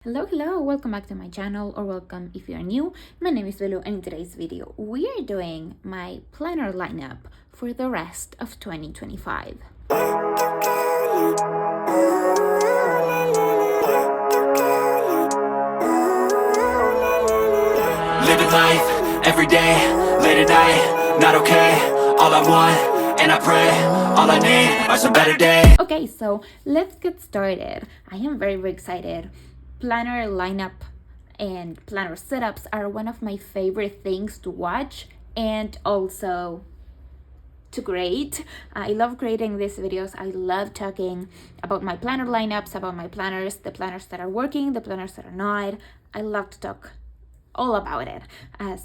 Hello, welcome back to my channel, or welcome if you are new. My name is Velu, and in today's video we are doing my planner lineup for the rest of 2025. Living life, every day, late at night, not okay. All I want, and I pray, all I need are some better days. Okay, so let's get started. I am very excited. Planner lineup and planner setups are one of my favorite things to watch and also to create. I love creating these videos. I love talking about my planner lineups, about my planners, the planners that are working, the planners that are not. I love to talk all about it.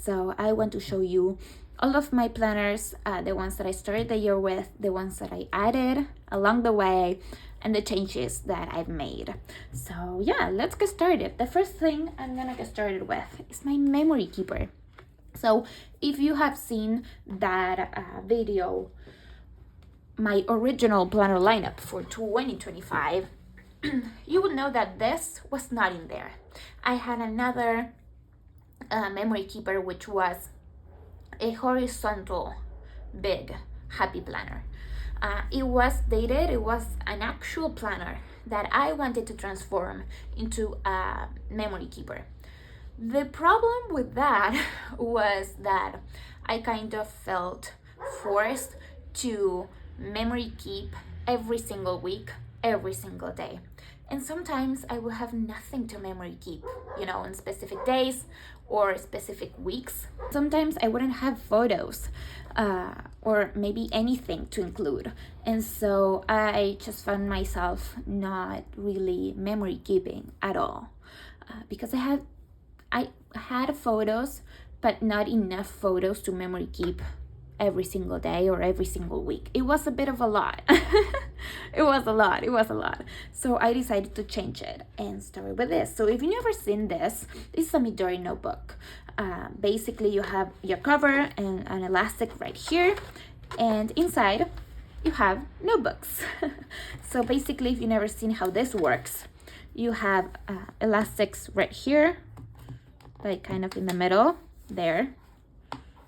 So I want to show you all of my planners, the ones that I started the year with, the ones that I added along the way, and the changes that I've made. So yeah, let's get started. The first thing I'm gonna get started with is my memory keeper. So if you have seen that video, my original planner lineup for 2025, you will know that this was not in there. I had another memory keeper, which was a horizontal big happy planner. It was dated, it was an actual planner that I wanted to transform into a memory keeper. The problem with that was that I kind of felt forced to memory keep every single week, every single day. And sometimes I will have nothing to memory keep, on specific days or specific weeks. Sometimes I wouldn't have photos or maybe anything to include. And so I just found myself not really memory keeping at all because I had photos, but not enough photos to memory keep every single day or every single week. It was a bit of a lot. It was a lot. So I decided to change it and start with this. So if you've never seen this is a Midori notebook. Basically you have your cover and an elastic right here, and inside you have notebooks. So basically, if you've never seen how this works, you have elastics right here, like kind of in the middle there.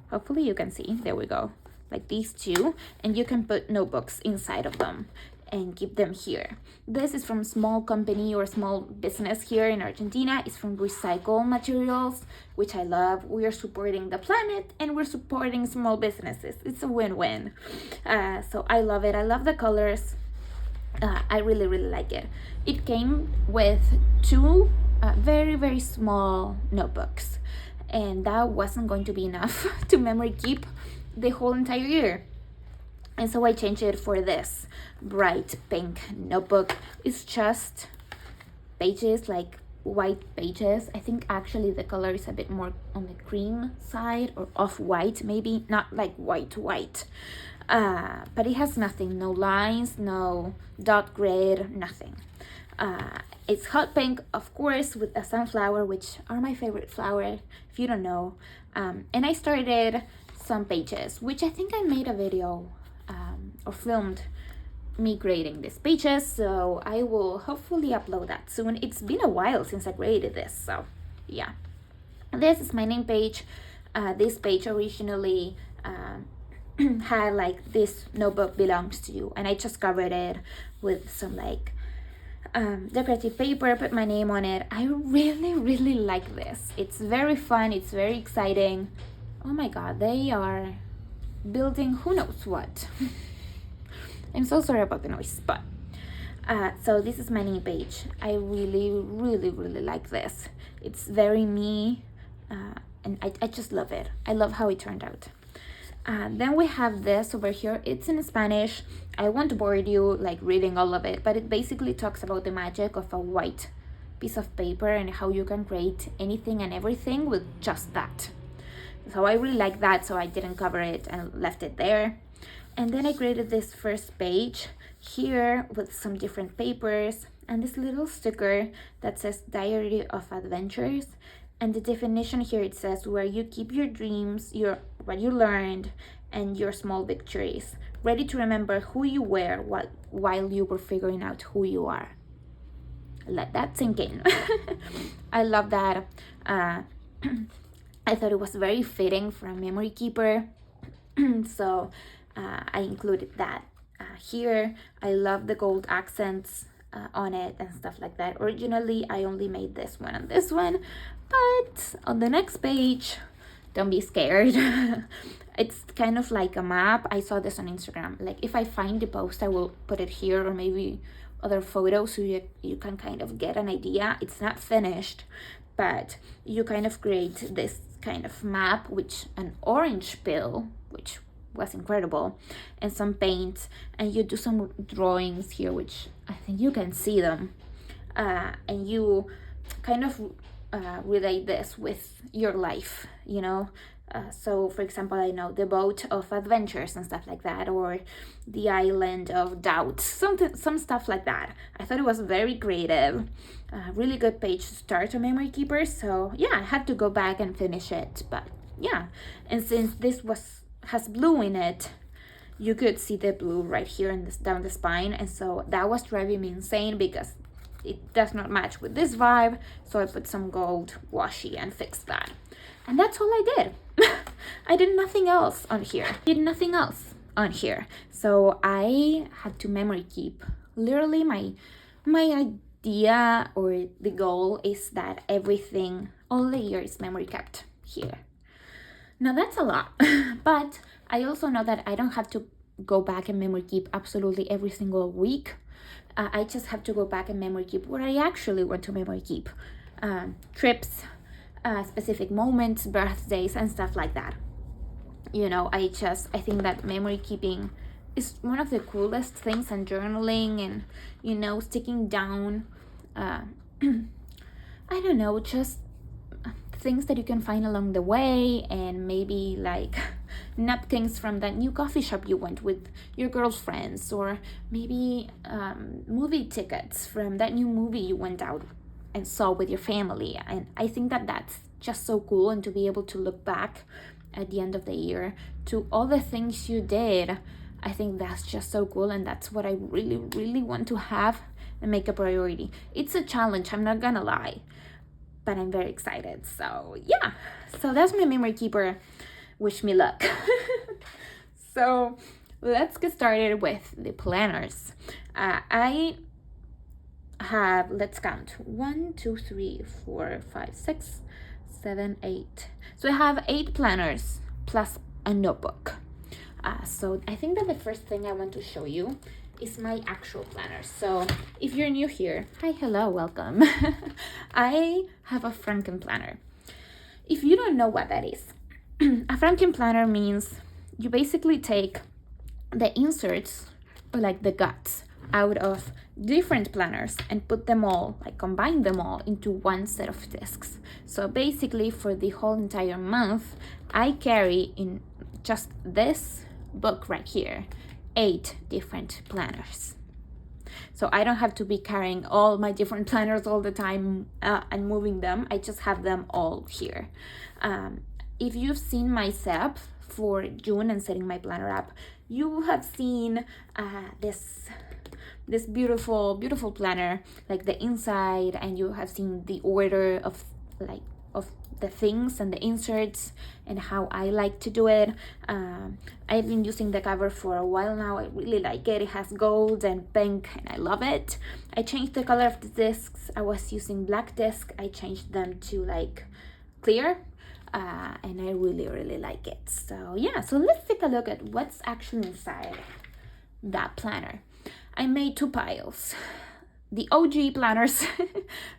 Hopefully you can see, there we go, like these two, and you can put notebooks inside of them and keep them here. This is from small company or small business here in Argentina. It's from recycled materials, which I love. We are supporting the planet and we're supporting small businesses. It's a win-win. So I love it. I love the colors. I really like it. It came with two very small notebooks, and that wasn't going to be enough to memory keep the whole entire year. And so I changed it for this bright pink notebook. It's just pages, like white pages. I think actually the color is a bit more on the cream side, or off-white, maybe not like white. But it has nothing, no lines, no dot grid, nothing. It's hot pink, of course, with a sunflower, which are my favorite flower, if you don't know. And I started some pages, which I think I made a video or filmed me grading these pages, so I will hopefully upload that soon. It's been a while since I graded this, so yeah. This is my name page. This page originally had like, this notebook belongs to you, and I just covered it with some like decorative paper, put my name on it. I really like this. It's very fun, it's very exciting. Oh my god, they are building who knows what. I'm so sorry about the noise, but so this is my name page. I really like this. It's very me, and I just love it. I love how it turned out. Then we have this over here. It's in Spanish. I won't bore you like reading all of it, but it basically talks about the magic of a white piece of paper and how you can create anything and everything with just that. So I really like that, so I didn't cover it and left it there. And then I created this first page here with some different papers and this little sticker that says Diary of Adventures. And the definition here, it says, where you keep your dreams, what you learned, and your small victories, ready to remember who you were while you were figuring out who you are. Let that sink in. I love that. I thought it was very fitting for a memory keeper. So I included that here. I love the gold accents on it and stuff like that. Originally, I only made this one and this one, but on the next page, don't be scared. It's kind of like a map. I saw this on Instagram. Like, if I find the post, I will put it here, or maybe other photos, so you can kind of get an idea. It's not finished, but you kind of create this kind of map, which an orange pill, which was incredible, and some paint, and you do some drawings here, which I think you can see them, and you kind of relate this with your life, you know. So for example, I know the boat of adventures and stuff like that, or the island of doubt, some stuff like that. I thought it was very creative, really good page to start a memory keeper. So yeah, I had to go back and finish it, but yeah. And since this has blue in it, you could see the blue right here in this, down the spine, and so that was driving me insane because it does not match with this vibe. So I put some gold washi and fixed that, and that's all I did. I did nothing else on here. So I had to memory keep. Literally, my idea or the goal is that everything, all the year, is memory kept here. Now that's a lot, but I also know that I don't have to go back and memory keep absolutely every single week. I just have to go back and memory keep what I actually want to memory keep. Trips, specific moments, birthdays, and stuff like that. You know, I think that memory keeping is one of the coolest things, and journaling and, you know, sticking down, I don't know, just things that you can find along the way, and maybe like napkins from that new coffee shop you went with your girlfriends, or maybe movie tickets from that new movie you went out and saw with your family. And I think that that's just so cool, and to be able to look back at the end of the year to all the things you did, I think that's just so cool, and that's what I really, really want to have and make a priority. It's a challenge, I'm not gonna lie, but I'm very excited. So yeah, so that's my memory keeper. Wish me luck. So let's get started with the planners. I have, let's count, 1 2 3 4 5 6 7 8. So I have 8 planners plus a notebook. So I think that the first thing I want to show you is my actual planner. So if you're new here, hi, hello, welcome. I have a Franken planner. If you don't know what that is, a Franken planner means you basically take the inserts, or like the guts, out of different planners and put them all, like combine them all into one set of discs. So basically for the whole entire month, I carry in just this book right here 8 different planners. So I don't have to be carrying all my different planners all the time and moving them. I just have them all here. If you've seen my setup for June and setting my planner up, you have seen this beautiful planner, like the inside, and you have seen the order of the things and the inserts and how I like to do it. I've been using the cover for a while now. I really like it. It has gold and pink and I love it. I changed the color of the discs. I was using black disc. I changed them to like clear, and I really like it. So yeah, so let's take a look at what's actually inside that planner. I made 2 piles. The OG planners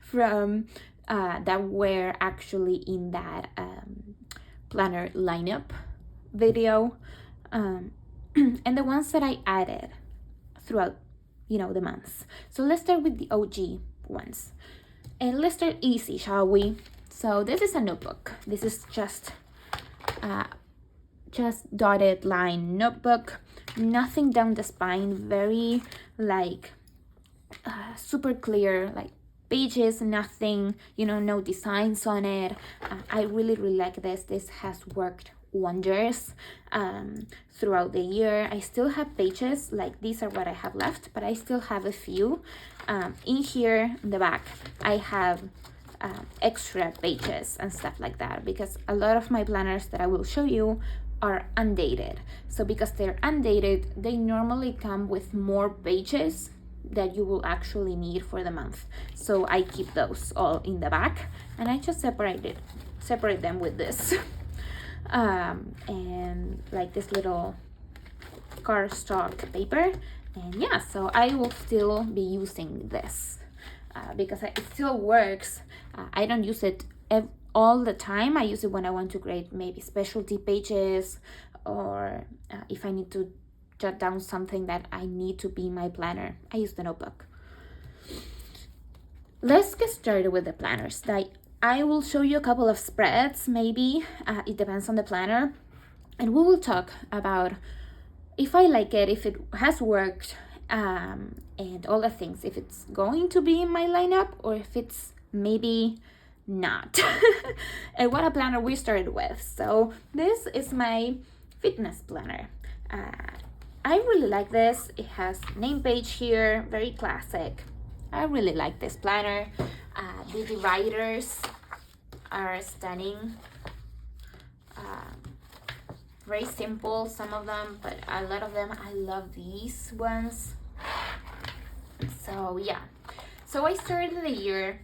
from that were actually in that planner lineup video, and the ones that I added throughout, you know, the months. So let's start with the OG ones, and let's start easy, shall we? So this is a notebook. This is just dotted line notebook, nothing down the spine, very like super clear, like pages, nothing, you know, no designs on it. I really like this. This has worked wonders throughout the year. I still have pages, like these are what I have left, but I still have a few. In here in the back, I have extra pages and stuff like that, because a lot of my planners that I will show you are undated. So because they're undated, they normally come with more pages that you will actually need for the month. So I keep those all in the back, and I just separate them with this and like this little cardstock paper. And yeah, so I will still be using this because it still works. I don't use it all the time. I use it when I want to create maybe specialty pages, or if I need to jot down something that I need to be in my planner, I use the notebook. Let's get started with the planners. I will show you a couple of spreads, maybe. It depends on the planner. And we will talk about if I like it, if it has worked, and all the things, if it's going to be in my lineup or if it's maybe not. And what a planner we started with. So this is my fitness planner. I really like this. It has name page here, very classic. I really like this planner. The dividers are stunning. Very simple, some of them, but a lot of them, I love these ones. So yeah, so I started the year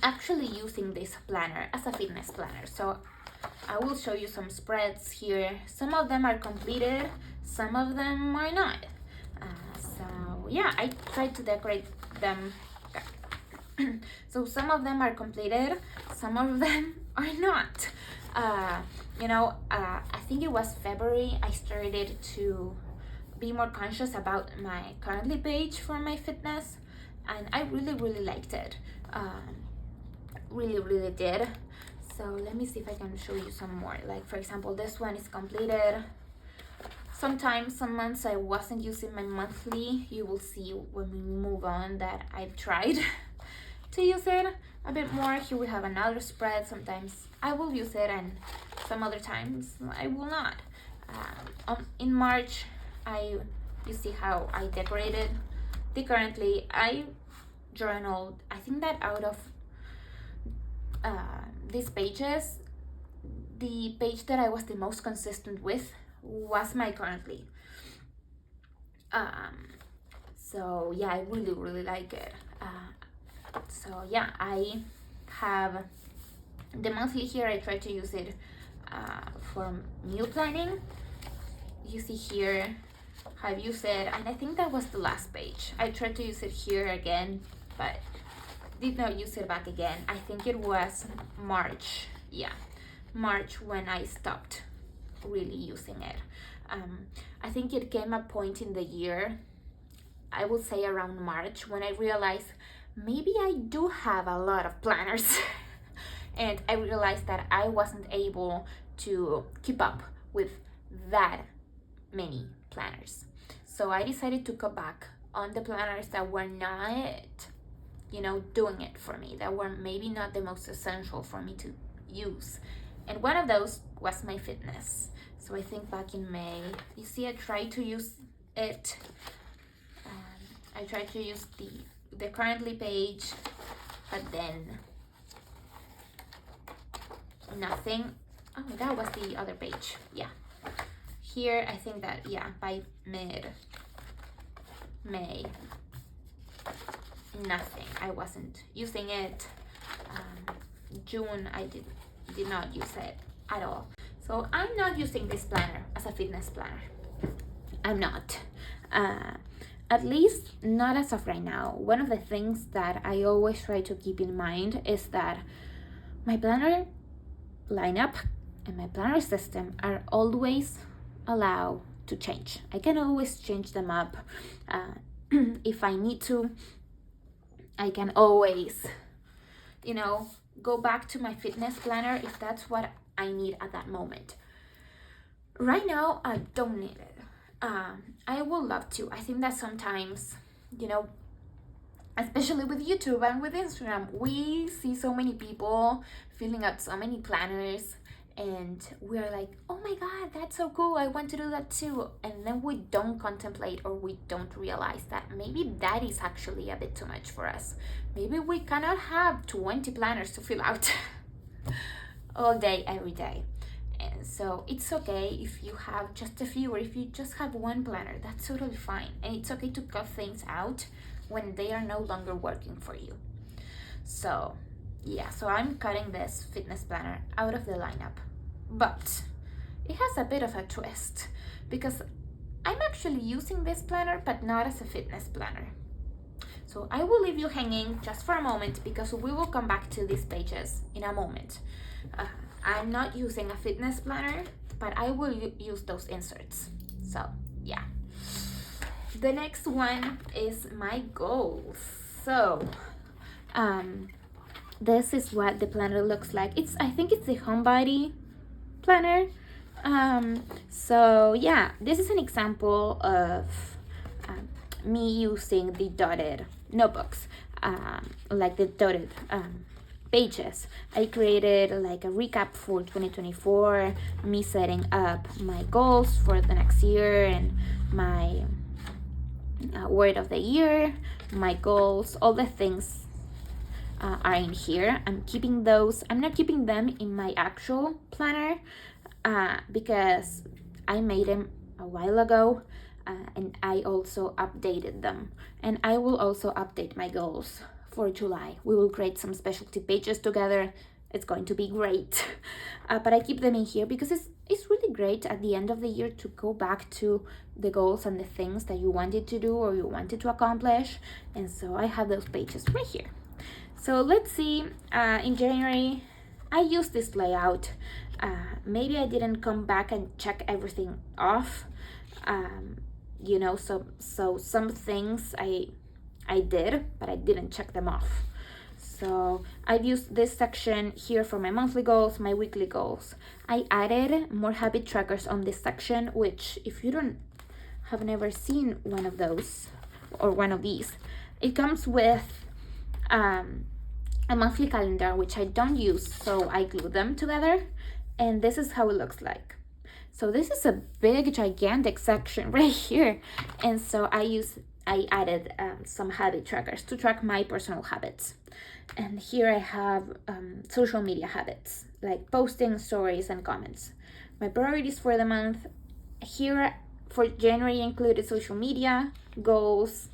actually using this planner as a fitness planner. So I will show you some spreads here. Some of them are completed, some of them are not. So yeah, I tried to decorate them. So some of them are completed, some of them are not. I think it was February I started to be more conscious about my currently page for my fitness, and I really liked it. Really did. So let me see if I can show you some more. Like for example, this one is completed. Sometimes, some months I wasn't using my monthly. You will see when we move on that I've tried to use it a bit more. Here we have another spread. Sometimes I will use it and some other times I will not. In March, you see how I decorated. Currently, I journaled. I think that out of these pages, the page that I was the most consistent with was my currently. So yeah, I really like it. So yeah, I have the monthly here. I try to use it for meal planning. You see here I've used it, and I think that was the last page. I tried to use it here again, but did not use it back again. I think it was March. Yeah, March when I stopped really using it. I think it came a point in the year, I would say around March, when I realized maybe I do have a lot of planners. And I realized that I wasn't able to keep up with that many planners. So I decided to cut back on the planners that were not, doing it for me, that were maybe not the most essential for me to use. And one of those was my fitness. So I think back in May, you see I tried to use it. I tried to use the currently page, but then nothing. Oh, that was the other page. Yeah, here I think that, yeah, by mid-May, nothing. I wasn't using it. June I did not use it at all. So I'm not using this planner as a fitness planner. I'm not. At least not as of right now. One of the things that I always try to keep in mind is that my planner lineup and my planner system are always allowed to change. I can always change them up. If I need to, I can always, go back to my fitness planner if that's what I need at that moment. Right now, I don't need it. I would love to. I think that sometimes, especially with YouTube and with Instagram, we see so many people filling up so many planners, and we're like, oh my god, that's so cool, I want to do that too. And then we don't contemplate, or we don't realize that maybe that is actually a bit too much for us. Maybe we cannot have 20 planners to fill out all day, every day. And so it's okay if you have just a few, or if you just have one planner, that's totally fine. And it's okay to cut things out when they are no longer working for you. So yeah, so I'm cutting this fitness planner out of the lineup, but it has a bit of a twist, because I'm actually using this planner, but not as a fitness planner. So I will leave you hanging just for a moment, because we will come back to these pages in a moment. I'm not using a fitness planner, but I will use those inserts. So yeah. The next one is my goals. So this is what the planner looks like. I think it's the Homebody planner. So yeah, this is an example of me using the dotted notebooks, like the dotted pages. I created like a recap for 2024, me setting up my goals for the next year, and my word of the year, my goals, all the things are in here. I'm keeping those. I'm not keeping them in my actual planner because I made them a while ago, and I also updated them. And I will also update my goals for July. We will create some specialty pages together. It's going to be great. But I keep them in here because it's really great at the end of the year to go back to the goals and the things that you wanted to do or you wanted to accomplish. And so I have those pages right here. So let's see, in January, I used this layout. Maybe I didn't come back and check everything off. So some things I did, but I didn't check them off. So I've used this section here for my monthly goals, my weekly goals. I added more habit trackers on this section, which if you have never seen one of those or one of these, it comes with a monthly calendar, which I don't use, so I glue them together, and this is how it looks like. So this is a big, gigantic section right here, and so I added some habit trackers to track my personal habits. And here I have social media habits, like posting, stories, and comments. My priorities for the month here for January included social media, goals.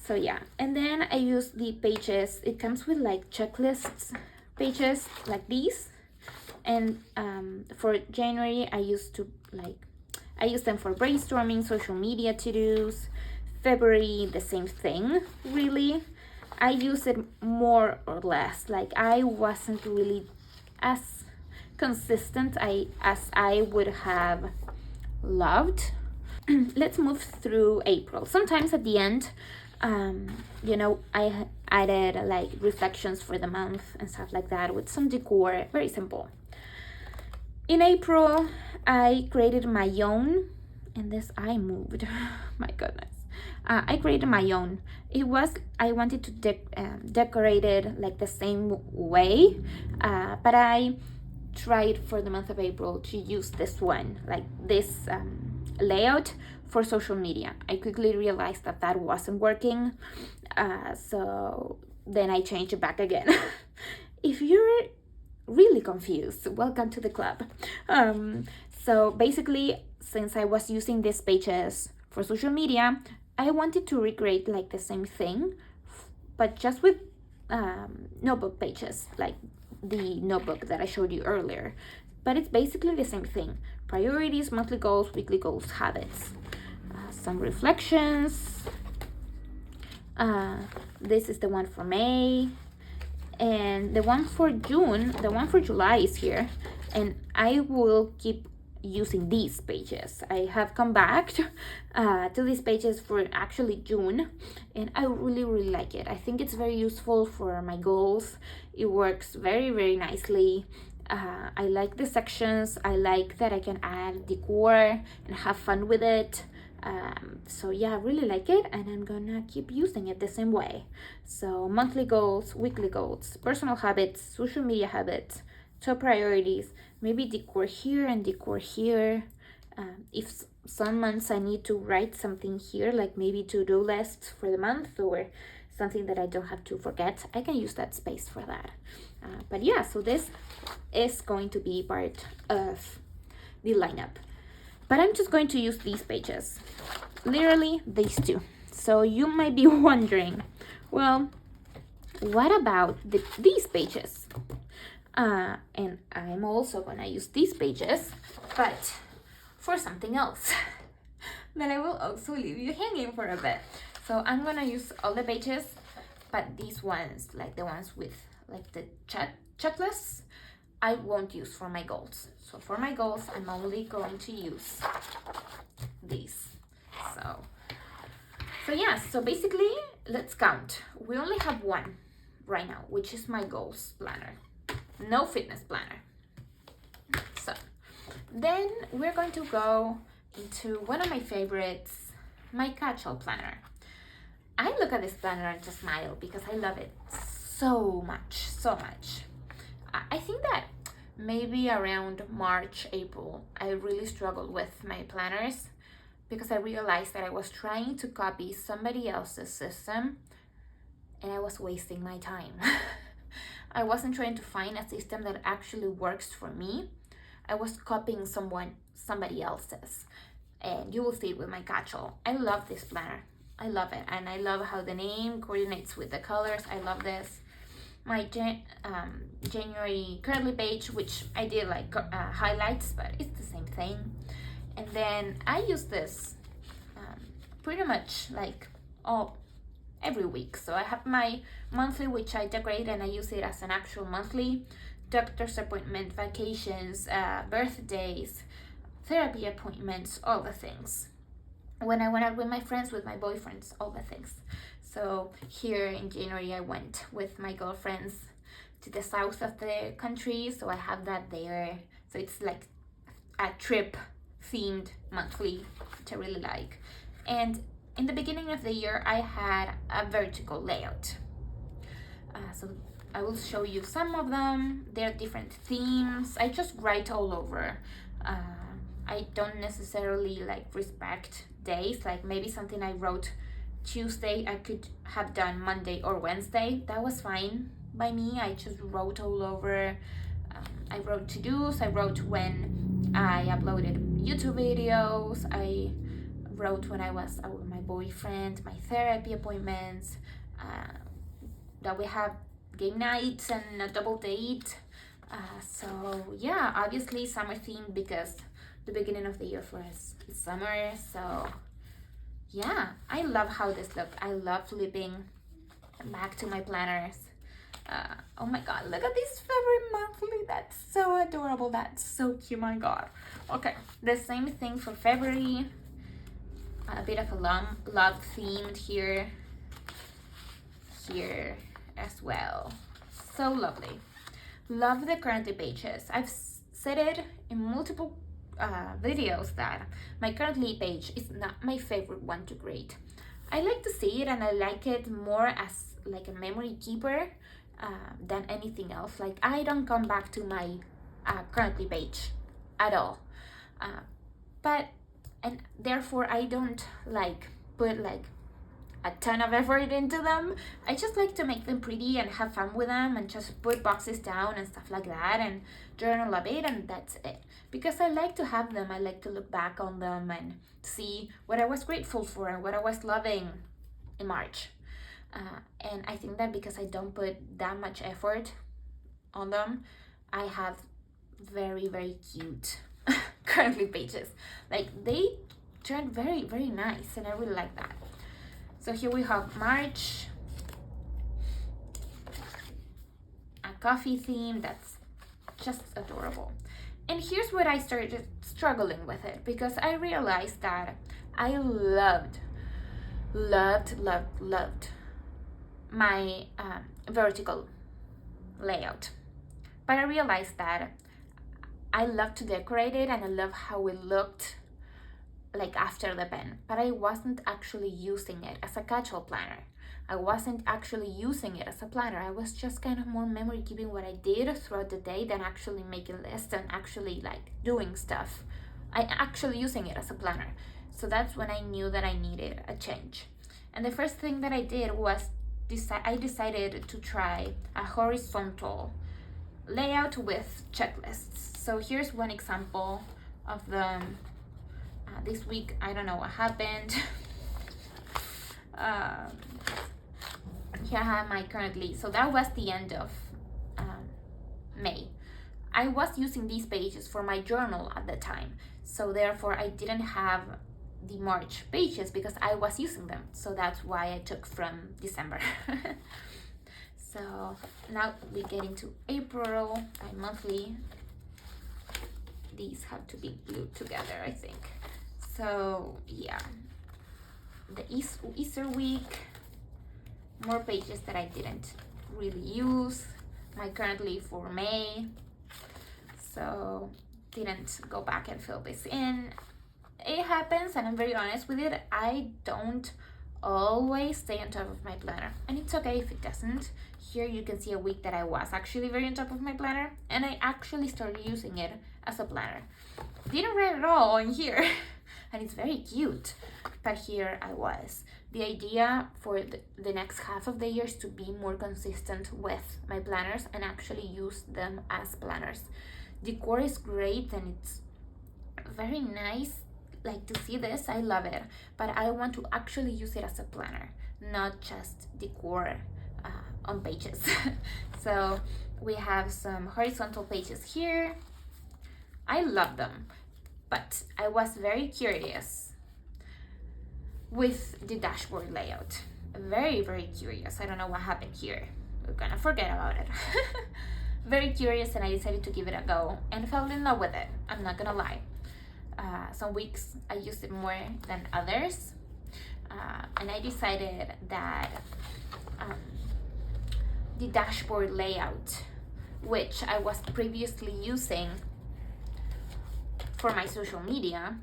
So yeah, and then I use the pages. It comes with like checklists pages like these. And for January, I use them for brainstorming, social media to-dos. February, the same thing, really. I use it more or less. Like I wasn't really as consistent as I would have loved. Let's move through April. Sometimes at the end, I added like reflections for the month and stuff like that with some decor, very simple. In April, I created my own, and this I moved, my goodness. I created my own. I wanted to decorate it like the same way, but I tried for the month of April to use this one, like this layout for social media. I quickly realized that wasn't working, so then I changed it back again. If you're really confused, welcome to the club. So basically, since I was using these pages for social media, I wanted to recreate like the same thing, but just with notebook pages, like the notebook that I showed you earlier. But it's basically the same thing: priorities, monthly goals, weekly goals, habits, some reflections. This is the one for May, and the one for June, the one for July is here, and I will keep using these pages. I have come back to these pages for actually June, and I really like it. I think it's very useful for my goals. It works very nicely. I like the sections. I like that I can add decor and have fun with it. So yeah, I really like it, and I'm gonna keep using it the same way. So monthly goals, weekly goals, personal habits, social media habits, top priorities, maybe decor here and decor here. If some months I need to write something here, like maybe to-do lists for the month or something that I don't have to forget, I can use that space for that. But yeah, so this is going to be part of the lineup. But I'm just going to use these pages, literally these two. So you might be wondering, well, what about these pages? And I'm also gonna use these pages, but for something else that I will also leave you hanging for a bit. So I'm gonna use all the pages, but these ones, like the ones with like the checklists, I won't use for my goals. So for my goals, I'm only going to use these. So yeah, so basically, let's count. We only have one right now, which is my goals planner. No fitness planner. So then we're going to go into one of my favorites, my casual planner. I look at this planner and just smile because I love it so much, so much. I think that maybe around March, April, I really struggled with my planners because I realized that I was trying to copy somebody else's system and I was wasting my time. I wasn't trying to find a system that actually works for me. I was copying somebody else's. And you will see it with my casual. I love this planner. I love it. And I love how the name coordinates with the colors. I love this. My January currently page, which I did like highlights, but it's the same thing. And then I use this pretty much like every week. So I have my monthly, which I decorate and I use it as an actual monthly. Doctor's appointment, vacations, birthdays, therapy appointments, all the things. When I went out with my friends, with my boyfriends, all the things. So here in January, I went with my girlfriends to the south of the country. So I have that there. So it's like a trip themed monthly, which I really like. And in the beginning of the year, I had a vertical layout. So I will show you some of them. They're different themes. I just write all over. I don't necessarily like respect days. Like maybe something I wrote Tuesday, I could have done Monday or Wednesday. That was fine by me. I just wrote all over. I wrote to-dos. I wrote when I uploaded YouTube videos. I wrote when I was out with my boyfriend, my therapy appointments, that we have game nights and a double date. So yeah, obviously summer themed because the beginning of the year for us is summer. So yeah, I love how this looks. I love flipping back to my planners. Oh my god, look at this February monthly. That's so adorable. That's so cute, my god. Okay, the same thing for February. A bit of a love themed here as well. So lovely. Love the currently pages. I've said it in multiple videos that my currently page is not my favorite one to create. I like to see it and I like it more as like a memory keeper than anything else. Like I don't come back to my currently page at all. And therefore I don't like put like a ton of effort into them. I just like to make them pretty and have fun with them and just put boxes down and stuff like that and journal a bit and that's it. Because I like to have them, I like to look back on them and see what I was grateful for and what I was loving in March. And I think that because I don't put that much effort on them, I have very, very cute currently pages. Like they turned very, very nice and I really like that. So here we have March, a coffee theme that's just adorable. And here's where I started struggling with it because I realized that I loved my vertical layout. But I realized that I love to decorate it and I love how it looked like after the pen, but I wasn't actually using it as a casual planner. I wasn't actually using it as a planner. I was just kind of more memory keeping what I did throughout the day than actually making lists and actually like doing stuff. I actually using it as a planner. So that's when I knew that I needed a change. And the first thing that I did was I decided to try a horizontal layout with checklists. So here's one example of them. This week, I don't know what happened. Here I have my currently. So that was the end of May. I was using these pages for my journal at the time. So therefore, I didn't have the March pages because I was using them. So that's why I took from December. So now we get into April. My monthly. These have to be glued together, I think. So yeah, the Easter week, more pages that I didn't really use. My currently for May, so didn't go back and fill this in. It happens, and I'm very honest with it. I don't always stay on top of my planner, and it's okay if it doesn't. Here you can see a week that I was actually very on top of my planner, and I actually started using it as a planner. Didn't write it all in here, and it's very cute, but here I was. The idea for the next half of the year is to be more consistent with my planners and actually use them as planners. Decor is great and it's very nice, like to see this, I love it, but I want to actually use it as a planner, not just decor on pages. So we have some horizontal pages here. I love them, but I was very curious with the dashboard layout. Very, very curious. I don't know what happened here. We're gonna forget about it. Very curious, and I decided to give it a go and fell in love with it. I'm not gonna lie. Some weeks I used it more than others, and I decided that the dashboard layout, which I was previously using for my social media,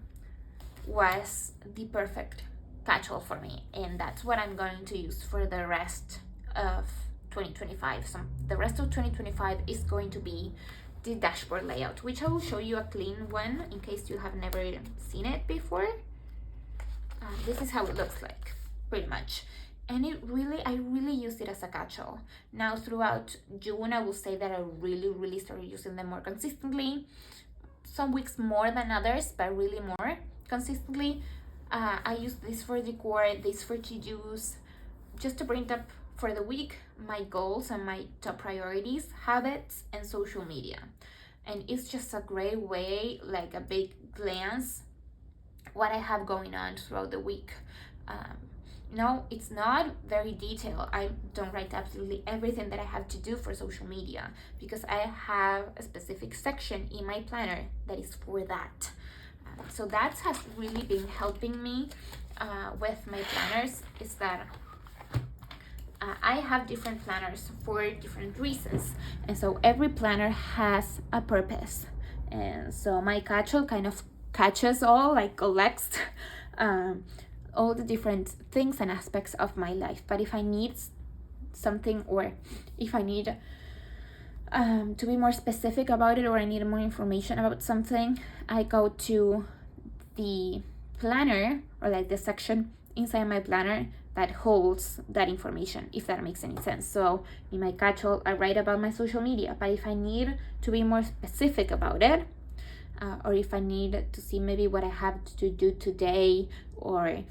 was the perfect catch-all for me, and that's what I'm going to use for the rest of 2025. So the rest of 2025 is going to be the dashboard layout, which I will show you a clean one in case you have never seen it before. This is how it looks like, pretty much. And I really used it as a catch-all. Now throughout June, I will say that I really started using them more consistently. Some weeks more than others, but really more consistently. I use this for decor, this for to-dos, just to bring up for the week my goals and my top priorities, habits, and social media. And it's just a great way, like a big glance, what I have going on throughout the week. No, it's not very detailed. I don't write absolutely everything that I have to do for social media because I have a specific section in my planner that is for that. So that has really been helping me with my planners, is that I have different planners for different reasons, and so every planner has a purpose. And so my catch-all kind of catches all, like collects all the different things and aspects of my life. But if I need something, or if I need to be more specific about it, or I need more information about something, I go to the planner, or like the section inside my planner that holds that information, if that makes any sense. So in my catch-all, I write about my social media, but if I need to be more specific about it, or if I need to see maybe what I have to do today, or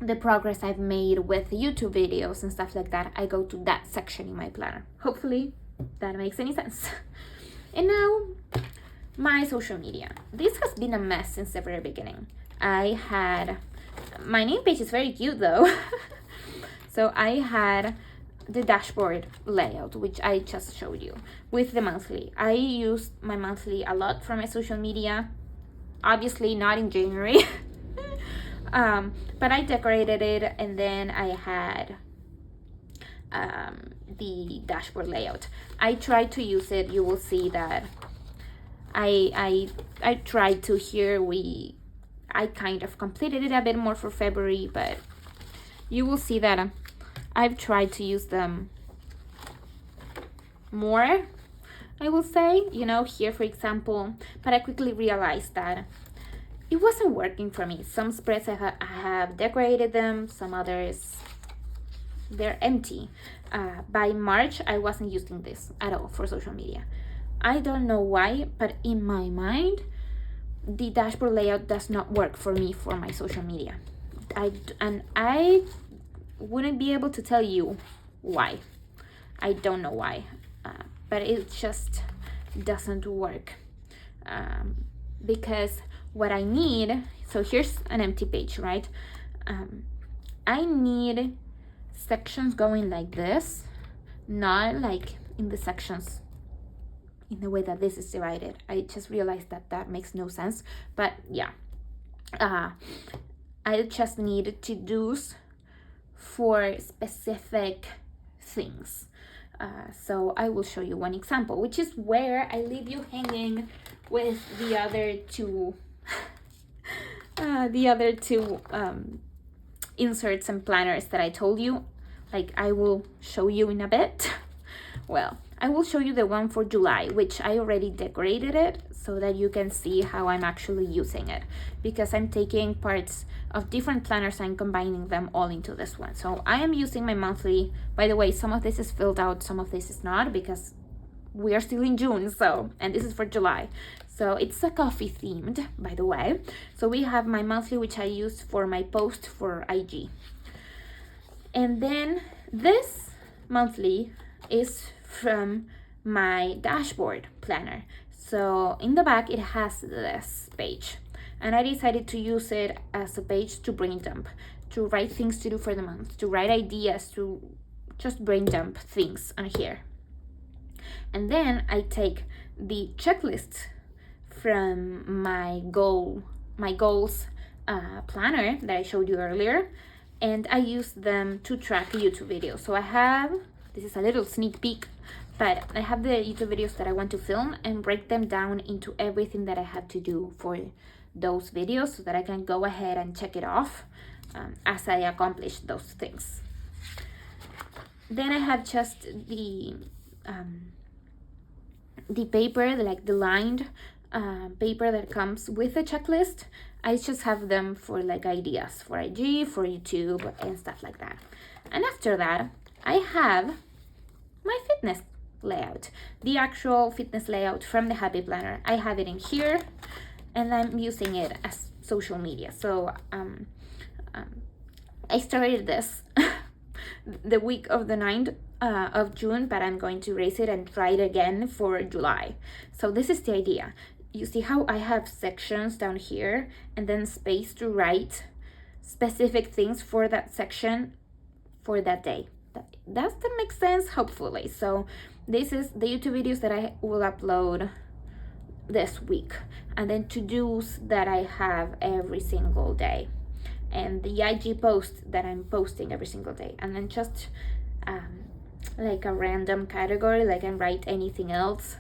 the progress I've made with YouTube videos and stuff like that, I go to that section in my planner. Hopefully that makes any sense. And now, my social media. This has been a mess since the very beginning. My name page is very cute though. So I had the dashboard layout, which I just showed you, with the monthly. I used my monthly a lot for my social media, obviously not in January. But I decorated it, and then I had the dashboard layout. I tried to use it. You will see that I tried to. Here I kind of completed it a bit more for February, but you will see that I've tried to use them more, I will say, here for example, but I quickly realized that it wasn't working for me. Some spreads I have decorated them, some others they're empty. By March I wasn't using this at all for social media. I don't know why, but in my mind the dashboard layout does not work for me for my social media. I wouldn't be able to tell you why. I don't know why, but it just doesn't work, because what I need, so here's an empty page, right? I need sections going like this, not like in the sections in the way that this is divided. I just realized that makes no sense, but yeah, I just need to-dos for specific things. So I will show you one example, which is where I leave you hanging with the other two inserts and planners that I told you. Like, I will show you in a bit. Well, I will show you the one for July, which I already decorated it so that you can see how I'm actually using it, because I'm taking parts of different planners and combining them all into this one. So I am using my monthly. By the way, some of this is filled out, some of this is not, because we are still in June, and this is for July. So it's a coffee themed, by the way. So we have my monthly, which I use for my post for IG. And then this monthly is from my dashboard planner. So in the back it has this page, and I decided to use it as a page to brain dump, to write things to do for the month, to write ideas, to just brain dump things on here. And then I take the checklist from my goals planner that I showed you earlier, and I use them to track YouTube videos. So I have, this is a little sneak peek, but I have the YouTube videos that I want to film and break them down into everything that I have to do for those videos, so that I can go ahead and check it off as I accomplish those things. Then I have just the paper, like the lined paper that comes with the checklist. I just have them for like ideas for IG, for YouTube, and stuff like that. And after that, I have my fitness layout, the actual fitness layout from the Happy Planner. I have it in here, and I'm using it as social media. So I started this the week of the 9th of June, but I'm going to erase it and try it again for July. So this is the idea. You see how I have sections down here and then space to write specific things for that section for that day. Does that make sense? Hopefully. So this is the YouTube videos that I will upload this week, and then to-dos that I have every single day, and the IG post that I'm posting every single day, and then just like a random category, like I write anything else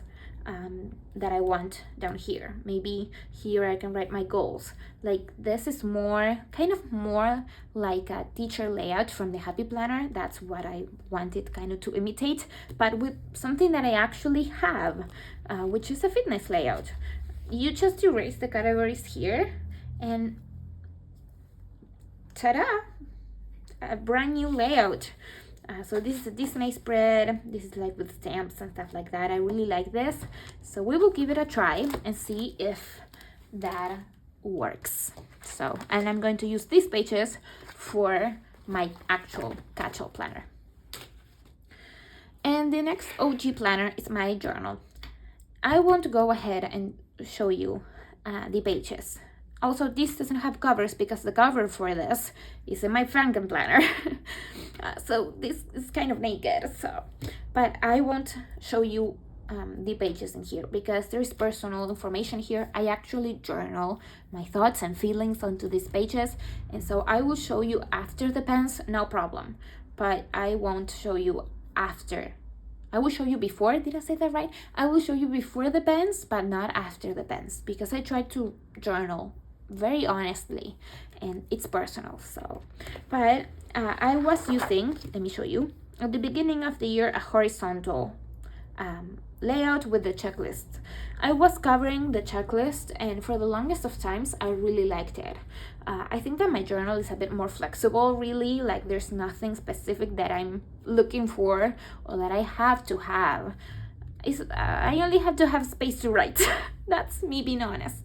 that I want down here. Maybe here I can write my goals. Like, this is kind of more like a teacher layout from the Happy Planner. That's what I wanted kind of to imitate, but with something that I actually have, which is a fitness layout. You just erase the categories here, and ta-da, a brand new layout. So this is a Disney spread. This is like with stamps and stuff like that. I really like this. So we will give it a try and see if that works. So, and I'm going to use these pages for my actual catch-all planner. And the next OG planner is my journal. I want to go ahead and show you the pages. Also, this doesn't have covers because the cover for this is in my Franken planner. So this is kind of naked. But I won't show you the pages in here because there is personal information here. I actually journal my thoughts and feelings onto these pages, and so I will show you after the pens, no problem. But I won't show you after. I will show you before. Did I say that right? I will show you before the pens, but not after the pens, because I try to journal very honestly, and it's personal. So, but I was using, let me show you, at the beginning of the year, a horizontal layout with the checklist. I was covering the checklist, and for the longest of times I really liked it. I think that my journal is a bit more flexible, really, like there's nothing specific that I'm looking for or that I have to have. I only have to have space to write. That's me being honest.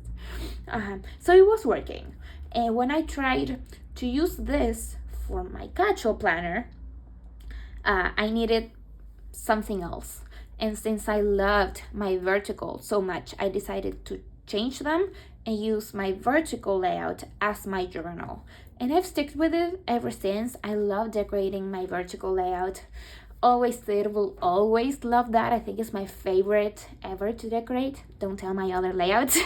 So it was working, and when I tried to use this for my casual planner, I needed something else. And since I loved my vertical so much, I decided to change them and use my vertical layout as my journal. And I've stuck with it ever since. I love decorating my vertical layout. Always did, will always love that. I think it's my favorite ever to decorate. Don't tell my other layouts.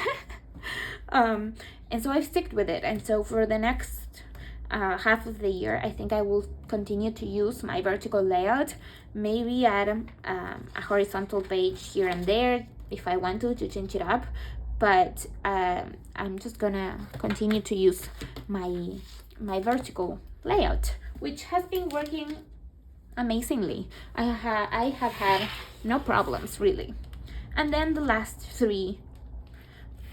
And so I've stuck with it. And so for the next half of the year, I think I will continue to use my vertical layout, maybe add a horizontal page here and there if I want to change it up, but I'm just gonna continue to use my vertical layout, which has been working amazingly. I have had no problems really. And then the last 3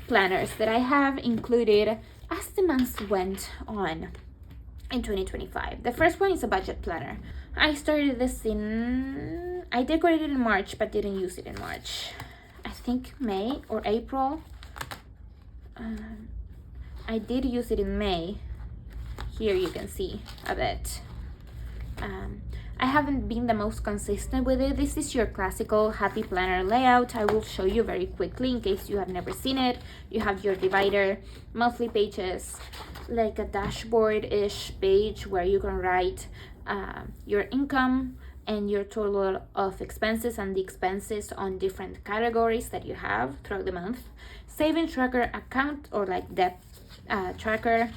planners that I have included as the months went on in 2025. The first one is a budget planner. I started this I decorated in March but didn't use it in March. I think May or April. I did use it in May. Here you can see a bit. I haven't been the most consistent with it. This is your classical happy planner layout. I will show you very quickly in case you have never seen it. You have your divider, monthly pages, like a dashboard-ish page where you can write your income and your total of expenses and the expenses on different categories that you have throughout the month. Saving tracker account, or like debt tracker,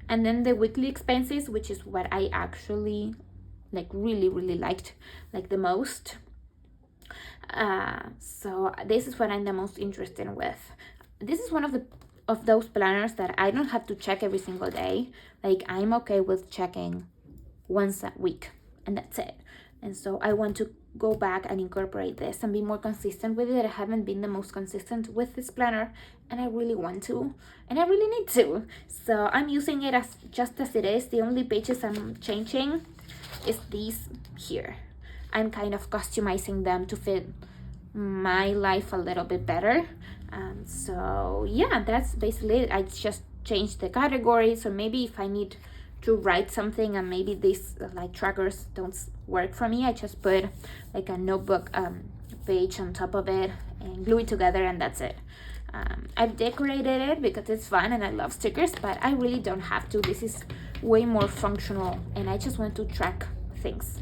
and then the weekly expenses, which is what I actually really liked the most. So this is what I'm the most interested with. This is one of those planners that I don't have to check every single day. Like, I'm okay with checking once a week and that's it. And so I want to go back and incorporate this and be more consistent with it. I haven't been the most consistent with this planner, and I really want to, and I really need to. So I'm using it just as it is. The only pages I'm changing is these here. I'm kind of customizing them to fit my life a little bit better. So yeah, that's basically it. I just changed the categories, or maybe if I need to write something and maybe these trackers don't work for me, I just put like a notebook page on top of it and glue it together, and that's it. I've decorated it because it's fun and I love stickers, but I really don't have to. This is way more functional and I just want to track things.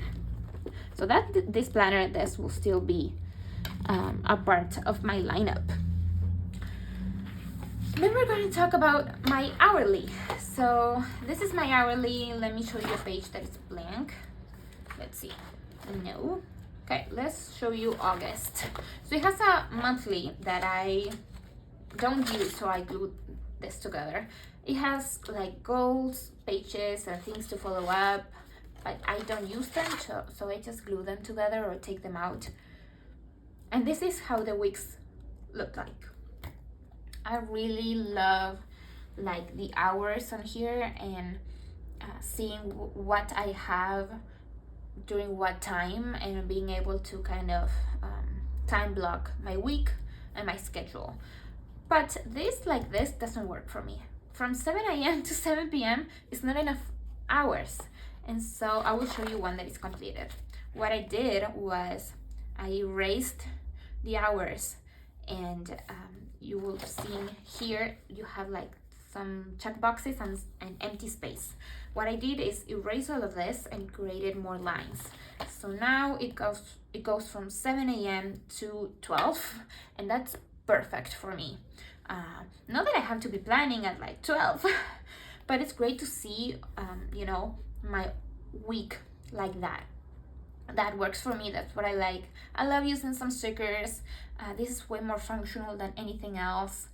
So that this planner, this will still be a part of my lineup. Then we're going to talk about my hourly. So this is my hourly. Let me show you a page that is blank. Let's see. No. Okay, let's show you August. So it has a monthly that I don't use, so I glued this together. It has like goals, pages, and things to follow up, but I don't use them, so I just glue them together or take them out. And this is how the weeks look like. I really love like the hours on here and seeing what I have during what time, and being able to kind of time block my week and my schedule. But this doesn't work for me. From 7 a.m. to 7 p.m. is not enough hours, and so I will show you one that is completed. What I did was I erased the hours, and you will see here you have like some check boxes and an empty space. What I did is erase all of this and created more lines. So now it goes from 7 a.m. to 12, and that's perfect for me. Not that I have to be planning at like 12, but it's great to see my week like that. that works for me. That's what I like. I love using some stickers. This is way more functional than anything else.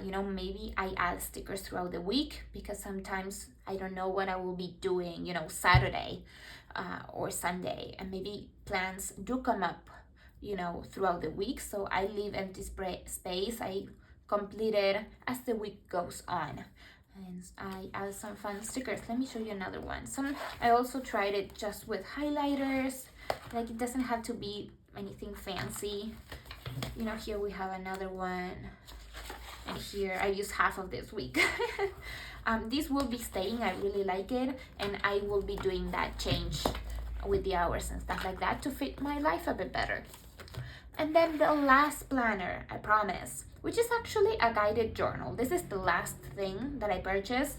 Maybe I add stickers throughout the week because sometimes I don't know what I will be doing, Saturday or Sunday, and maybe plans do come up, throughout the week. So I leave empty space. I complete it as the week goes on. And I add some fun stickers. Let me show you another one. I also tried it just with highlighters. Like, it doesn't have to be anything fancy. Here we have another one. And here I use half of this week. This will be staying. I really like it. And I will be doing that change with the hours and stuff like that to fit my life a bit better. And then the last planner, I promise, which is actually a guided journal. This is the last thing that I purchased.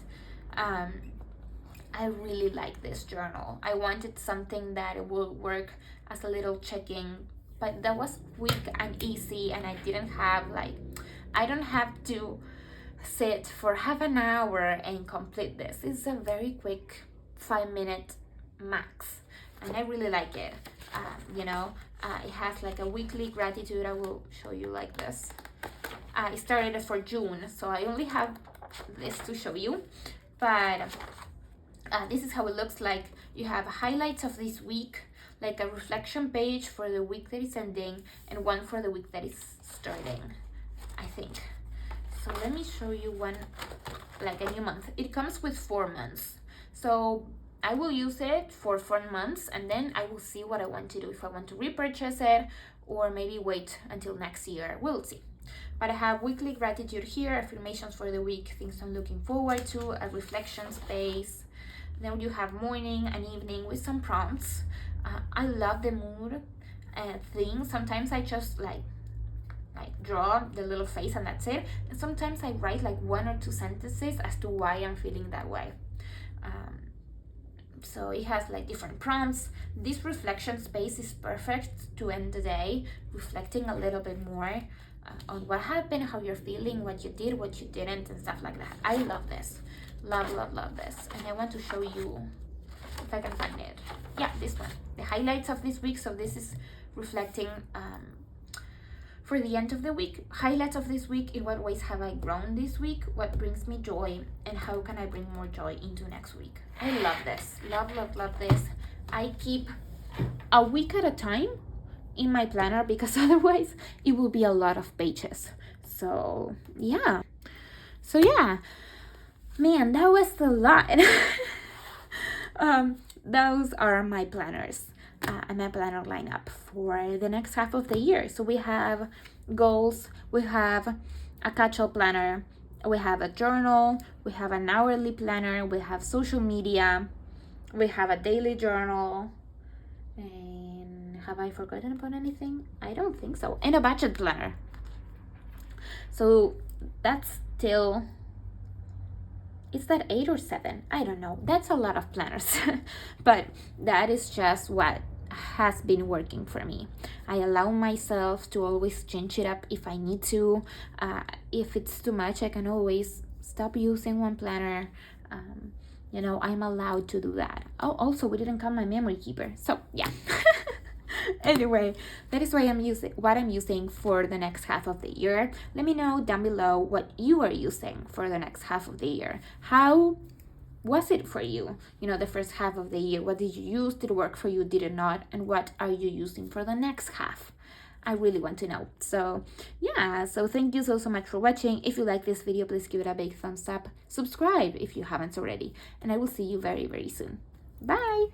I really like this journal. I wanted something that will work as a little check-in, but that was quick and easy, and I don't have to sit for half an hour and complete this. It's a very quick 5-minute max, and I really like it. It has like a weekly gratitude. I will show you like this. I started it for June, so I only have this to show you, but this is how it looks like. You have highlights of this week, like a reflection page for the week that is ending, and one for the week that is starting, I think. So let me show you one, like a new month. It comes with 4 months, so I will use it for 4 months, and then I will see what I want to do, if I want to repurchase it or maybe wait until next year. We'll see. But I have weekly gratitude here, affirmations for the week, things I'm looking forward to, a reflection space. Then you have morning and evening with some prompts. I love the mood thing. Sometimes I just like draw the little face and that's it. And sometimes I write like 1 or 2 sentences as to why I'm feeling that way. So it has like different prompts. This reflection space is perfect to end the day, reflecting a little bit more on what happened, how you're feeling, what you did, what you didn't, and stuff like that. I love this. Love this. And I want to show you, if I can find it. Yeah, this one. The highlights of this week. So this is reflecting for the end of the week. Highlights of this week: in what ways have I grown this week? What brings me joy? And how can I bring more joy into next week? I love this. Love this. I keep a week at a time in my planner because otherwise it will be a lot of pages. So yeah. Man, that was a lot. Those are my planners. And my planner lineup for the next half of the year. So we have goals, we have a catch-all planner, we have a journal, we have an hourly planner, we have social media, we have a daily journal, and have I forgotten about anything? I don't think so. And a budget planner. So that's still, is that 8 or 7? I don't know. That's a lot of planners. But that is just what has been working for me. I allow myself to always change it up if I need to. If it's too much, I can always stop using one planner. I'm allowed to do that. Oh, also, we didn't count my memory keeper. So, yeah. Anyway, that is what I'm using for the next half of the year. Let me know down below what you are using for the next half of the year. How was it for you? The first half of the year. What did you use? Did it work for you? Did it not? And what are you using for the next half? I really want to know. So yeah, so thank you so much for watching. If you like this video, please give it a big thumbs up. Subscribe if you haven't already. And I will see you very, very soon. Bye!